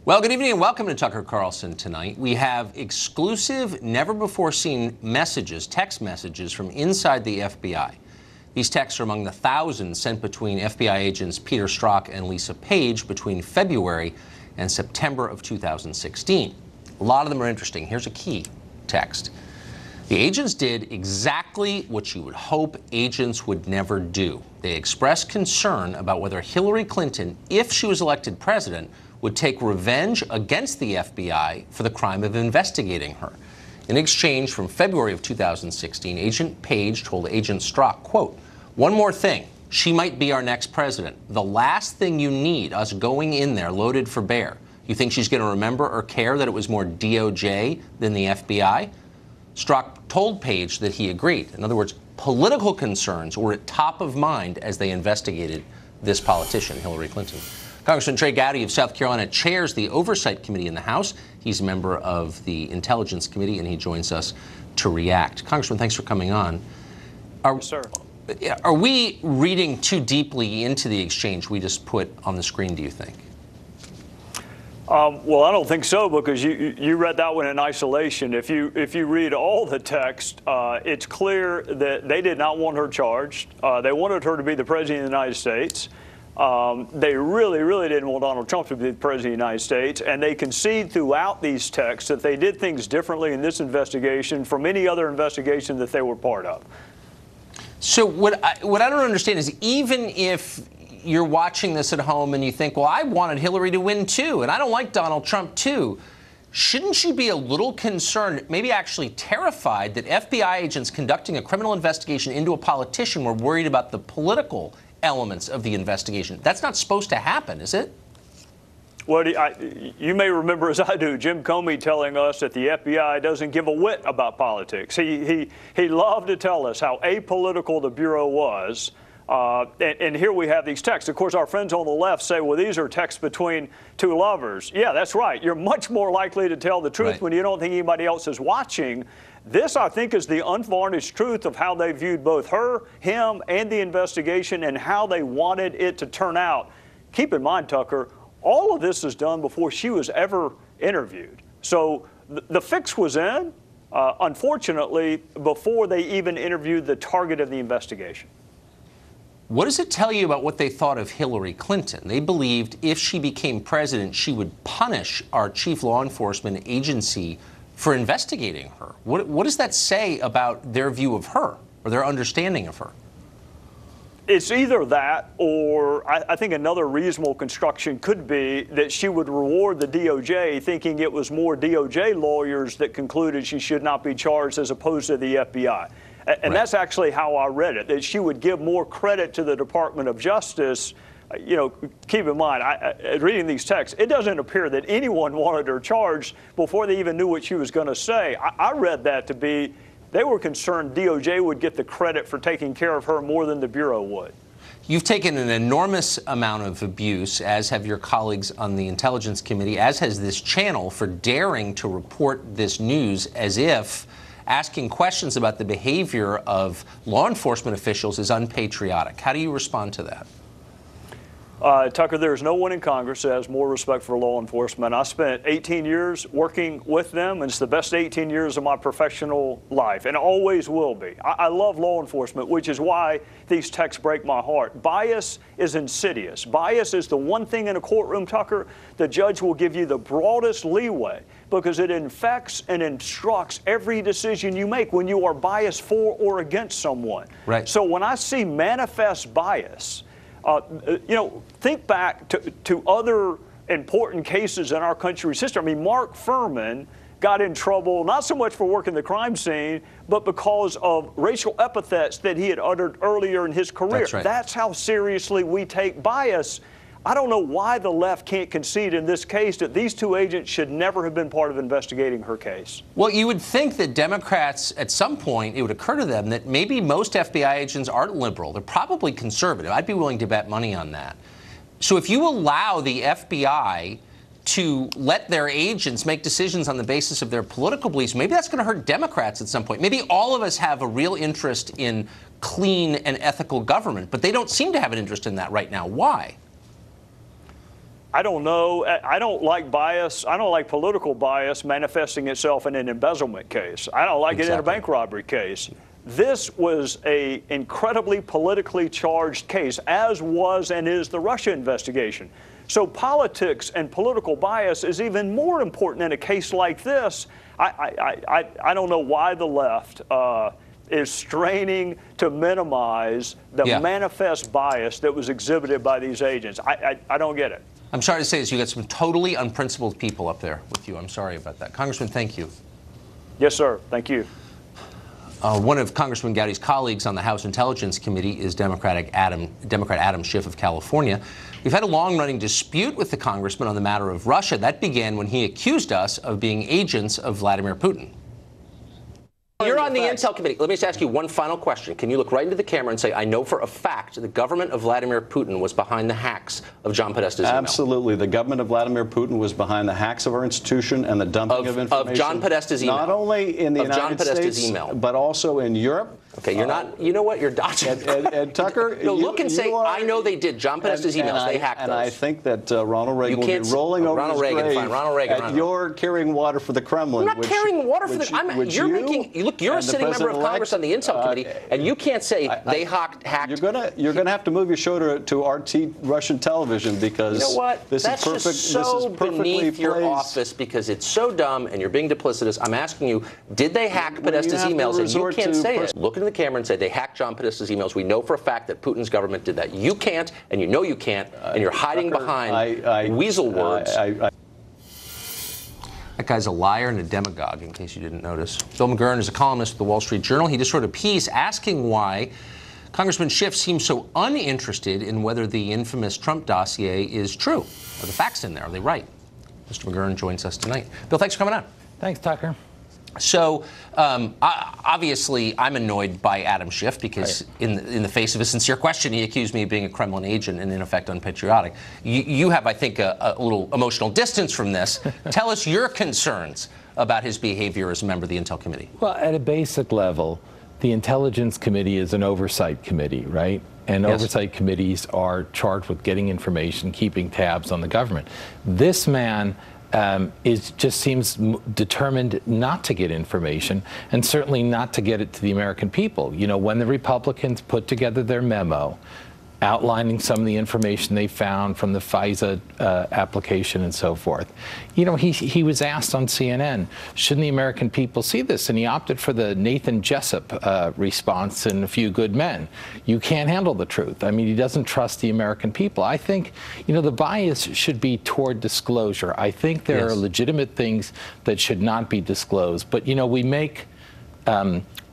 Well, good evening and welcome to Tucker Carlson tonight. We have exclusive, never-before-seen messages, text messages from inside the FBI. These texts are among the thousands sent between FBI agents Peter Strzok and Lisa Page between February and September of 2016. A lot of them are interesting. Here's a key text. The agents did exactly what you would hope agents would never do. They expressed concern about whether Hillary Clinton, if she was elected president, would take revenge against the FBI for the crime of investigating her. In exchange, from February of 2016, Agent Page told Agent Strzok, quote, "One more thing. She might be our next president. The last thing you need, us going in there loaded for bear. You think she's going to remember or care that it was more DOJ than the FBI?" Strzok told Page that he agreed. In other words, political concerns were at top of mind as they investigated this politician, Hillary Clinton. Congressman Trey Gowdy of South Carolina chairs the Oversight Committee in the House. He's a member of the Intelligence Committee, and he joins us to react. Congressman, thanks for coming on. Yes, sir. Are we reading too deeply into the exchange we just put on the screen, do you think? Well, I don't think so, because you read that one in isolation. If you read all the text, it's clear that they did not want her charged. They wanted her to be the president of the United States. They really didn't want Donald Trump to be the president of the United States, and they concede throughout these texts that they did things differently in this investigation from any other investigation that they were part of. So what I don't understand is, even if you're watching this at home and you think, well, I wanted Hillary to win too, and I don't like Donald Trump too, shouldn't you be a little concerned, maybe actually terrified, that FBI agents conducting a criminal investigation into a politician were worried about the political elements of the investigation? That's not supposed to happen, is it? Well, you may remember, as I do, Jim Comey telling us that the FBI doesn't give a whit about politics. He loved to tell us how apolitical the Bureau was. And here we have these texts. Of course, our friends on the left say, well, these are texts between two lovers. Yeah, that's right. You're much more likely to tell the truth when you don't think anybody else is watching. This, I think, is the unvarnished truth of how they viewed both her, him, and the investigation, and how they wanted it to turn out. Keep in mind, Tucker, all of this is done before she was ever interviewed. So the fix was in, unfortunately, before they even interviewed the target of the investigation. What does it tell you about what they thought of Hillary Clinton? They believed if she became president, she would punish our chief law enforcement agency for investigating her. What does that say about their view of her or their understanding of her? It's either that, or I think another reasonable construction could be that she would reward the DOJ, thinking it was more DOJ lawyers that concluded she should not be charged as opposed to the FBI. And that's actually how I read it, that she would give more credit to the Department of Justice. You know, keep in mind, reading these texts, it doesn't appear that anyone wanted her charged before they even knew what she was going to say. I read that to be they were concerned DOJ would get the credit for taking care of her more than the Bureau would. You've taken an enormous amount of abuse, as have your colleagues on the Intelligence Committee, as has this channel, for daring to report this news as if asking questions about the behavior of law enforcement officials is unpatriotic. How do you respond to that? Tucker, there's no one in Congress that has more respect for law enforcement. I spent 18 years working with them, and it's the best 18 years of my professional life, and always will be. I love law enforcement, which is why these texts break my heart. Bias is insidious. Bias is the one thing in a courtroom, Tucker, the judge will give you the broadest leeway because it infects and instructs every decision you make when you are biased for or against someone. Right. So when I see manifest bias, think back to other important cases in our country's history. I mean, Mark Furman got in trouble not so much for working the crime scene, but because of racial epithets that he had uttered earlier in his career. That's right. That's how seriously we take bias. I don't know why the left can't concede in this case that these two agents should never have been part of investigating her case. Well, you would think that Democrats, at some point, it would occur to them that maybe most FBI agents aren't liberal. They're probably conservative. I'd be willing to bet money on that. So if you allow the FBI to let their agents make decisions on the basis of their political beliefs, maybe that's going to hurt Democrats at some point. Maybe all of us have a real interest in clean and ethical government, but they don't seem to have an interest in that right now. Why? I don't know. I don't like bias. I don't like political bias manifesting itself in an embezzlement case. I don't like it in a bank robbery case. This was an incredibly politically charged case, as was and is the Russia investigation. So politics and political bias is even more important in a case like this. I don't know why the left is straining to minimize the manifest bias that was exhibited by these agents. I don't get it. I'm sorry to say this, you got some totally unprincipled people up there with you. I'm sorry about that. Congressman, thank you. Yes, sir. Thank you. One of Congressman Gowdy's colleagues on the House Intelligence Committee is Democrat Adam Schiff of California. We've had a long-running dispute with the congressman on the matter of Russia. That began when he accused us of being agents of Vladimir Putin. You're on the Intel Committee. Let me just ask you one final question. Can you look right into the camera and say, I know for a fact the government of Vladimir Putin was behind the hacks of John Podesta's email? Absolutely. The government of Vladimir Putin was behind the hacks of our institution and the dumping of information. Of John Podesta's email. Not only in the United States, but also in Europe. Okay, you're not, you know what, you're dodging. And Tucker, no, look and say, I know they did. John Podesta's emails, they hacked those. And I think that Ronald Reagan will be rolling over his grave at your carrying water for the Kremlin. I'm not carrying water for the, you're a sitting member of Congress on the Intel Committee, and you can't say they hacked. You're gonna have to move your show to RT Russian television, because you know what? This is perfect. Just so beneath your office, because it's so dumb and you're being duplicitous. I'm asking you, did they hack Podesta's emails? And you can't say it. Look into the camera and say they hacked John Podesta's emails. We know for a fact that Putin's government did that. You can't, and you know you can't, and you're hiding behind weasel words. That guy's a liar and a demagogue, in case you didn't notice. Bill McGurn is a columnist at the Wall Street Journal. He just wrote a piece asking why Congressman Schiff seems so uninterested in whether the infamous Trump dossier is true. Are the facts in there? Are they right? Mr. McGurn joins us tonight. Bill, thanks for coming on. Thanks, Tucker. So, obviously, I'm annoyed by Adam Schiff because, in the face of a sincere question, he accused me of being a Kremlin agent and, in effect, unpatriotic. You have, I think, a little emotional distance from this. Tell us your concerns about his behavior as a member of the Intel Committee. Well, at a basic level, the Intelligence Committee is an oversight committee, right? And oversight committees are charged with getting information, keeping tabs on the government. This man just seems determined not to get information, and certainly not to get it to the American people. You know, when the Republicans put together their memo outlining some of the information they found from the FISA application and so forth, you know, he was asked on CNN, shouldn't the American people see this? And he opted for the Nathan Jessup response in A Few Good Men. You can't handle the truth. I mean, he doesn't trust the American people. I think, you know, the bias should be toward disclosure. I think there are legitimate things that should not be disclosed. But, you know, we make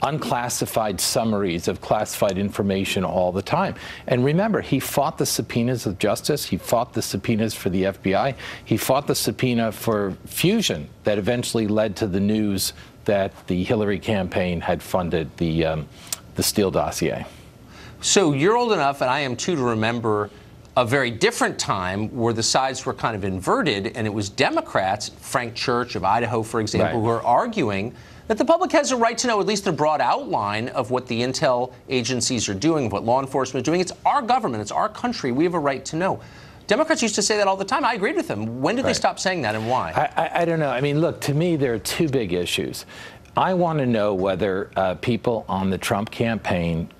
unclassified summaries of classified information all the time. And remember, he fought the subpoenas of justice. He fought the subpoenas for the FBI. He fought the subpoena for Fusion that eventually led to the news that the Hillary campaign had funded the Steele dossier. So you're old enough, and I am too, to remember a very different time where the sides were kind of inverted, and it was Democrats, Frank Church of Idaho, for example, who were arguing that the public has a right to know at least a broad outline of what the intel agencies are doing, what law enforcement is doing. It's our government. It's our country. We have a right to know. Democrats used to say that all the time. I agreed with them. When did they stop saying that, and why? I don't know. I mean, look, to me, there are two big issues. I want to know whether people on the Trump campaign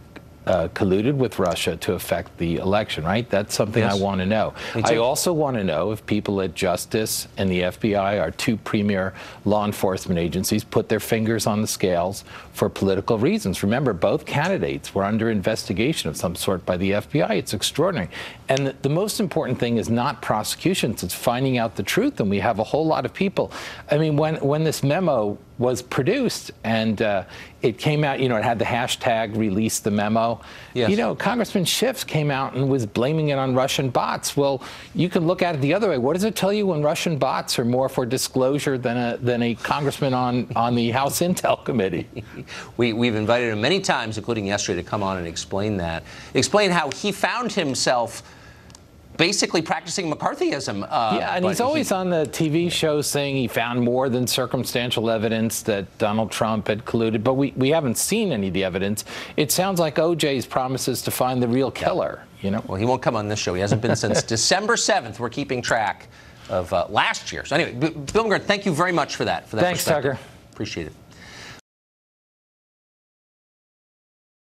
colluded with Russia to affect the election, right? That's something I want to know. I also want to know if people at Justice and the FBI, our two premier law enforcement agencies, put their fingers on the scales for political reasons. Remember, both candidates were under investigation of some sort by the FBI. It's extraordinary. And the most important thing is not prosecutions, it's finding out the truth. And we have a whole lot of people. I mean, when this memo was produced and it came out, you know, it had the hashtag release the memo. You know, Congressman Schiff came out and was blaming it on Russian bots. Well, you can look at it the other way. What does it tell you when Russian bots are more for disclosure than a congressman on the House Intel Committee? We've invited him many times, including yesterday, to come on and explain that. Explain how he found himself basically practicing McCarthyism. Yeah, and he's always on the TV show saying he found more than circumstantial evidence that Donald Trump had colluded, but we haven't seen any of the evidence. It sounds like OJ's promises to find the real killer, you know? Well, he won't come on this show. He hasn't been since December 7th. We're keeping track of last year. So anyway, Bill McGurn, thank you very much for that. Thanks, Tucker. Appreciate it.